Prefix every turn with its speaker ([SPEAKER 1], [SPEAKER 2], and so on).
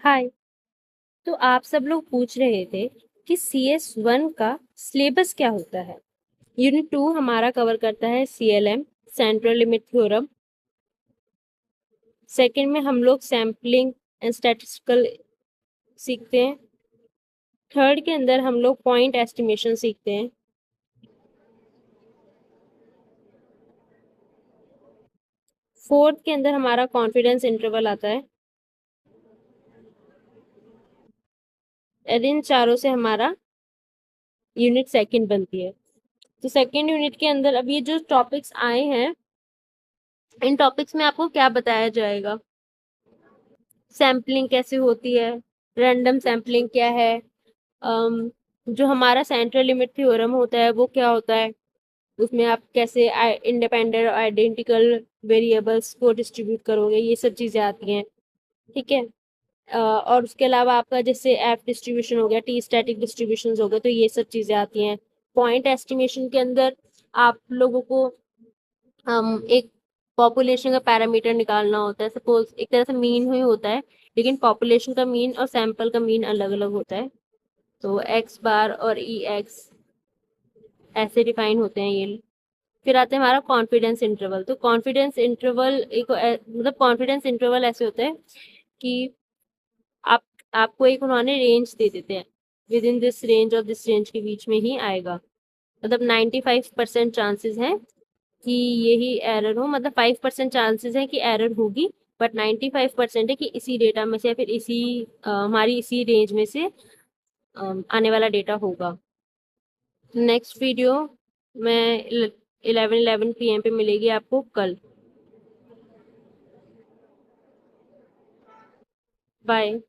[SPEAKER 1] हाय। तो आप सब लोग पूछ रहे थे कि CS1 का सिलेबस क्या होता है। यूनिट 2 हमारा कवर करता है CLM, central limit theorem. Second में हम लोग सैम्पलिंग एंड स्टैटिस्टिकल सीखते हैं। थर्ड के अंदर हम लोग पॉइंट एस्टिमेशन सीखते हैं। फोर्थ के अंदर हमारा कॉन्फिडेंस इंटरवल आता है। और इन चारों से हमारा यूनिट सेकंड बनती है। तो सेकंड यूनिट के अंदर अब ये जो टॉपिक्स आए हैं, इन टॉपिक्स में आपको क्या बताया जाएगा। सैम्पलिंग कैसे होती है, रैंडम सैम्पलिंग क्या है, जो हमारा सेंट्रल लिमिट थ्योरम होता है वो क्या होता है, उसमें आप कैसे इंडिपेंडेंट आइडेंटिकल वेरिएबल्स को डिस्ट्रीब्यूट करोगे, ये सब चीज़ें आती हैं। ठीक है। और उसके अलावा आपका जैसे एफ डिस्ट्रीब्यूशन हो गया, टी स्टैटिक डिस्ट्रीब्यूशन हो गए, तो ये सब चीज़ें आती हैं। पॉइंट एस्टिमेशन के अंदर आप लोगों को एक पॉपुलेशन का पैरामीटर निकालना होता है। सपोज एक तरह से मीन ही होता है, लेकिन पॉपुलेशन का मीन और सैंपल का मीन अलग अलग होता है। तो एक्स बार और ई एक्स ऐसे डिफाइन होते हैं ये। फिर आता है हमारा कॉन्फिडेंस इंटरवल। तो कॉन्फिडेंस इंटरवल एक मतलब कॉन्फिडेंस इंटरवल ऐसे होता है कि आप आपको एक उन्होंने रेंज दे देते हैं, विद इन दिस रेंज और दिस रेंज के बीच में ही आएगा। मतलब 95% चांसेस हैं कि यही एरर हो, मतलब 5% चांसेस है कि एरर होगी, बट 95% है कि इसी डेटा में से या फिर इसी हमारी इसी रेंज में से आने वाला डेटा होगा। नेक्स्ट वीडियो में 11 PM पे मिलेगी आपको कल। बाय।